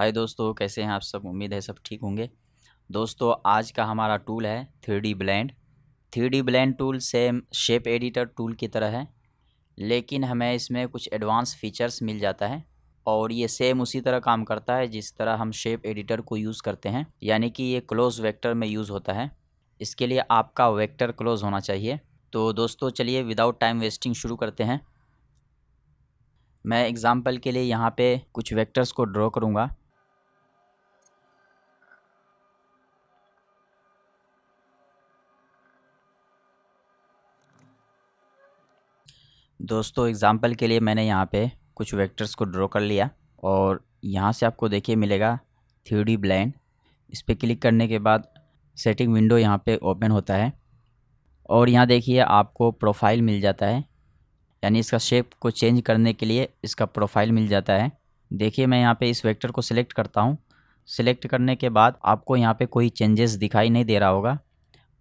हाय दोस्तों, कैसे हैं आप सब। उम्मीद है सब ठीक होंगे। दोस्तों, आज का हमारा टूल है 3D blend. 3D blend tool same shape editor tool की तरह है, लेकिन हमें इसमें कुछ एडवांस फीचर्स मिल जाता है और ये सेम उसी तरह काम करता है जिस तरह हम शेप एडिटर को यूज़ करते हैं, यानी कि ये क्लोज वेक्टर में यूज़ होता है। इसके लिए आपका वेक्टर क्लोज होना चाहिए। तो दोस्तों चलिए विदाउट टाइम वेस्टिंग शुरू करते हैं। मैं एग्जाम्पल के लिए यहाँ पे कुछ वेक्टर्स को ड्रॉ करूँगा। दोस्तों एग्जाम्पल के लिए मैंने यहाँ पे कुछ वेक्टर्स को ड्रॉ कर लिया और यहाँ से आपको देखिए मिलेगा 3D ब्लेंड। इस पर क्लिक करने के बाद सेटिंग विंडो यहाँ पे ओपन होता है और यहाँ देखिए आपको प्रोफाइल मिल जाता है, यानी इसका शेप को चेंज करने के लिए इसका प्रोफाइल मिल जाता है। देखिए मैं यहाँ पे इस वेक्टर को सिलेक्ट करता हूँ। सिलेक्ट करने के बाद आपको यहाँ पे कोई चेंजेस दिखाई नहीं दे रहा होगा,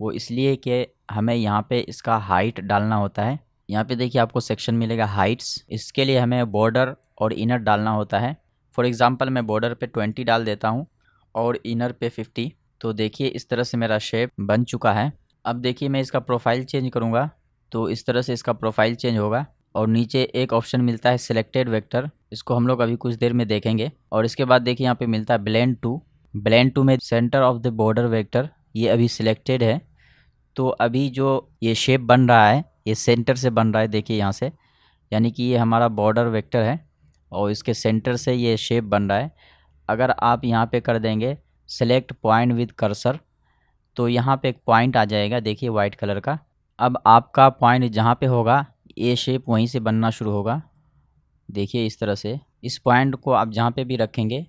वो इसलिए कि हमें यहाँ पे इसका हाइट डालना होता है। यहाँ पे देखिए आपको सेक्शन मिलेगा हाइट्स। इसके लिए हमें बॉर्डर और इनर डालना होता है। फॉर एग्जांपल मैं बॉर्डर पे 20 डाल देता हूँ और इनर पे 50। तो देखिए इस तरह से मेरा शेप बन चुका है। अब देखिए मैं इसका प्रोफाइल चेंज करूँगा तो इस तरह से इसका प्रोफाइल चेंज होगा और नीचे एक ऑप्शन मिलता है सिलेक्टेड वेक्टर। इसको हम लोग अभी कुछ देर में देखेंगे। और इसके बाद देखिए यहाँ पे मिलता है ब्लेंड टू। ब्लेंड टू में centre of the border vector ये अभी सिलेक्टेड है, तो अभी जो ये शेप बन रहा है ये सेंटर से बन रहा है। देखिए यहाँ से, यानी कि ये हमारा बॉर्डर वेक्टर है और इसके सेंटर से ये शेप बन रहा है। अगर आप यहाँ पे कर देंगे सेलेक्ट पॉइंट विद कर्सर तो यहाँ पे एक पॉइंट आ जाएगा, देखिए वाइट कलर का। अब आपका पॉइंट जहाँ पे होगा ये शेप वहीं से बनना शुरू होगा। देखिए इस तरह से इस पॉइंट को आप जहाँ पे भी रखेंगे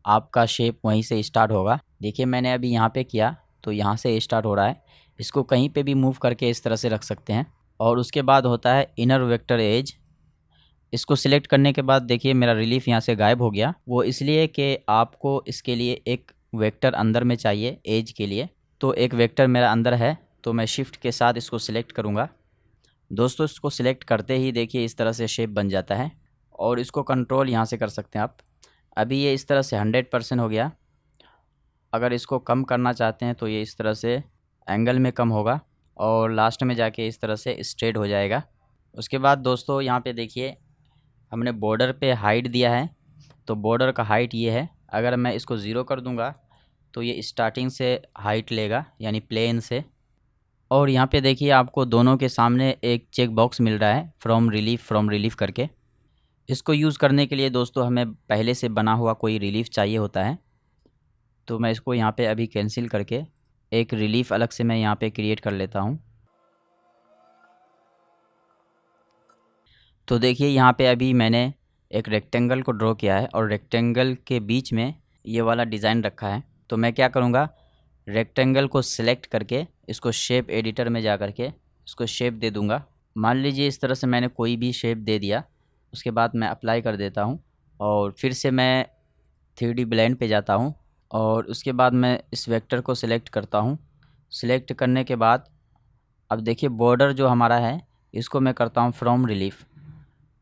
आपका शेप वहीं से स्टार्ट होगा। देखिए मैंने अभी यहाँ पे किया तो यहाँ से स्टार्ट हो रहा है। इसको कहीं पे भी मूव करके इस तरह से रख सकते हैं। और उसके बाद होता है इनर वेक्टर एज। इसको सिलेक्ट करने के बाद देखिए मेरा रिलीफ यहाँ से गायब हो गया। वो इसलिए कि आपको इसके लिए एक वेक्टर अंदर में चाहिए एज के लिए। तो एक वेक्टर मेरा अंदर है तो मैं शिफ्ट के साथ इसको सिलेक्ट करूँगा। दोस्तों इसको सिलेक्ट करते ही देखिए इस तरह से शेप बन जाता है और इसको कंट्रोल यहाँ से कर सकते हैं आप। अभी ये इस तरह से 100% हो गया। अगर इसको कम करना चाहते हैं तो ये इस तरह से एंगल में कम होगा और लास्ट में जाके इस तरह से स्ट्रेट हो जाएगा। उसके बाद दोस्तों यहाँ पे देखिए हमने बॉर्डर पे हाइट दिया है, तो बॉर्डर का हाइट ये है। अगर मैं इसको 0 कर दूंगा तो ये स्टार्टिंग से हाइट लेगा, यानी प्लेन से। और यहाँ पे देखिए आपको दोनों के सामने एक चेक बॉक्स मिल रहा है फ्रॉम रिलीफ करके। इसको यूज़ करने के लिए दोस्तों हमें पहले से बना हुआ कोई रिलीफ चाहिए होता है, तो मैं इसको यहाँ पे अभी कैंसिल करके एक रिलीफ अलग से मैं यहाँ पे क्रिएट कर लेता हूँ। तो देखिए यहाँ पे अभी मैंने एक रेक्टेंगल को ड्रॉ किया है और रेक्टेंगल के बीच में ये वाला डिज़ाइन रखा है। तो मैं क्या करूँगा, रेक्टेंगल को सिलेक्ट करके इसको शेप एडिटर में जा करके इसको शेप दे दूँगा। मान लीजिए इस तरह से मैंने कोई भी शेप दे दिया। उसके बाद मैं अप्लाई कर देता हूँ और फिर से मैं 3D ब्लेंड पे जाता हूँ और उसके बाद मैं इस वेक्टर को सिलेक्ट करता हूँ। सिलेक्ट करने के बाद अब देखिए बॉर्डर जो हमारा है इसको मैं करता हूँ फ्रॉम रिलीफ।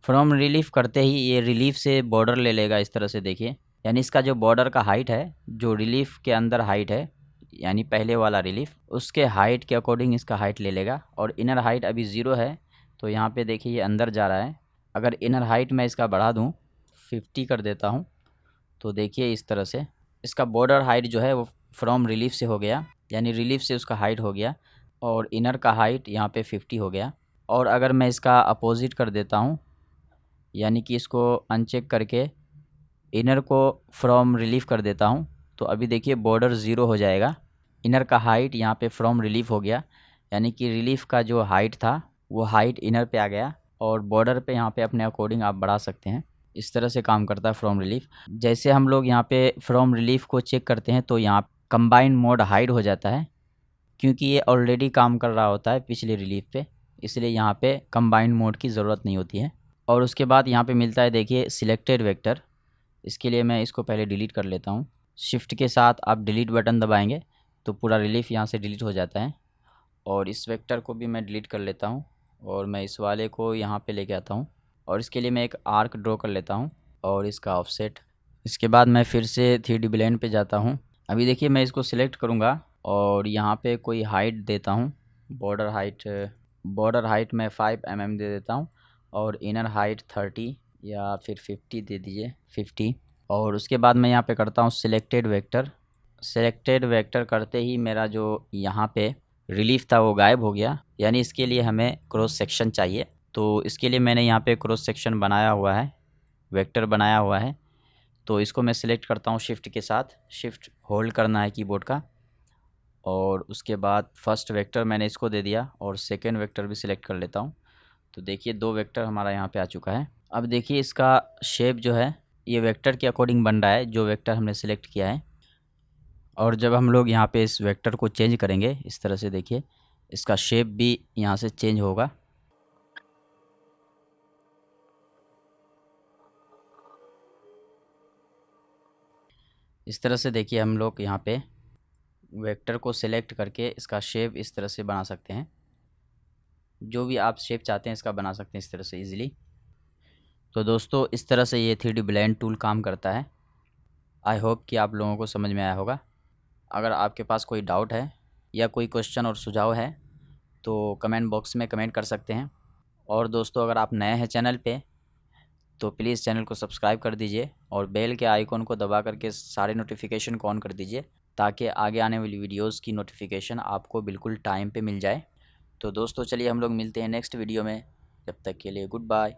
फ्रॉम रिलीफ करते ही ये रिलीफ से बॉर्डर ले लेगा इस तरह से। देखिए यानी इसका जो बॉर्डर का हाइट है, जो रिलीफ के अंदर हाइट है, यानी पहले वाला रिलीफ, उसके हाइट के अकॉर्डिंग इसका हाइट ले लेगा। और इनर हाइट अभी 0 है तो यहाँ पे देखिए ये अंदर जा रहा है। अगर इनर हाइट मैं इसका बढ़ा दूँ 50 कर देता हूँ तो देखिए इस तरह से इसका बॉर्डर हाइट जो है वो फ्रॉम रिलीफ से हो गया, यानी रिलीफ से उसका हाइट हो गया और इनर का हाइट यहाँ पे 50 हो गया। और अगर मैं इसका अपोजिट कर देता हूँ, यानी कि इसको अनचेक करके इनर को फ्रॉम रिलीफ कर देता हूँ, तो अभी देखिए बॉर्डर 0 हो जाएगा। इनर का हाइट यहाँ पे फ्रॉम रिलीफ हो गया, यानी कि रिलीफ का जो हाइट था वो हाइट इनर पे आ गया और बॉर्डर पे यहाँ पे अपने अकॉर्डिंग आप बढ़ा सकते हैं। इस तरह से काम करता है फ्रॉम रिलीफ। जैसे हम लोग यहाँ पे फ्रॉम रिलीफ को चेक करते हैं तो यहाँ कंबाइन मोड हाइड हो जाता है, क्योंकि ये ऑलरेडी काम कर रहा होता है पिछले रिलीफ पे, इसलिए यहाँ पे कंबाइन मोड की ज़रूरत नहीं होती है। और उसके बाद यहाँ पे मिलता है देखिए सिलेक्टेड वेक्टर। इसके लिए मैं इसको पहले डिलीट कर लेता हूँ। शिफ्ट के साथ आप डिलीट बटन दबाएंगे तो पूरा रिलीफ यहाँ से डिलीट हो जाता है। और इस वेक्टर को भी मैं डिलीट कर लेता हूँ और मैं इस वाले को यहाँ पे लेके आता हूँ और इसके लिए मैं एक आर्क ड्रॉ कर लेता हूँ और इसका ऑफसेट इसके बाद मैं फिर से 3D ब्लेंड पे जाता हूँ। अभी देखिए मैं इसको सिलेक्ट करूँगा और यहाँ पे कोई हाइट देता हूँ। बॉर्डर हाइट मैं 5 mm दे देता हूँ और इनर हाइट 30 या फिर 50 दे दीजिए 50। और उसके बाद मैं यहाँ पे करता हूँ सिलेक्टेड वेक्टर करते ही मेरा जो यहाँ पे रिलीफ था वो गायब हो गया, यानी इसके लिए हमें क्रॉस सेक्शन चाहिए। तो इसके लिए मैंने यहाँ पे क्रॉस सेक्शन बनाया हुआ है, वेक्टर बनाया हुआ है। तो इसको मैं सिलेक्ट करता हूँ शिफ्ट के साथ, शिफ्ट होल्ड करना है कीबोर्ड का। और उसके बाद फर्स्ट वेक्टर मैंने इसको दे दिया और सेकेंड वेक्टर भी सिलेक्ट कर लेता हूँ। तो देखिए 2 वेक्टर हमारा यहाँ पे आ चुका है। अब देखिए इसका शेप जो है ये वेक्टर के अकॉर्डिंग बन रहा है, जो वेक्टर हमने सिलेक्ट किया है। और जब हम लोग यहाँ पे इस वेक्टर को चेंज करेंगे इस तरह से, देखिए इसका शेप भी यहाँ से चेंज होगा। इस तरह से देखिए हम लोग यहाँ पे वेक्टर को सिलेक्ट करके इसका शेप इस तरह से बना सकते हैं। जो भी आप शेप चाहते हैं इसका बना सकते हैं इस तरह से इजीली। तो दोस्तों इस तरह से ये 3D ब्लेंड टूल काम करता है। आई होप कि आप लोगों को समझ में आया होगा। अगर आपके पास कोई डाउट है या कोई क्वेश्चन और सुझाव है तो कमेंट बॉक्स में कमेंट कर सकते हैं। और दोस्तों अगर आप नए हैं चैनल पे तो प्लीज़ चैनल को सब्सक्राइब कर दीजिए और बेल के आइकॉन को दबा करके सारे नोटिफिकेशन को ऑन कर दीजिए, ताकि आगे आने वाली वीडियोस की नोटिफिकेशन आपको बिल्कुल टाइम पे मिल जाए। तो दोस्तों चलिए हम लोग मिलते हैं नेक्स्ट वीडियो में, जब तक के लिए गुड बाय।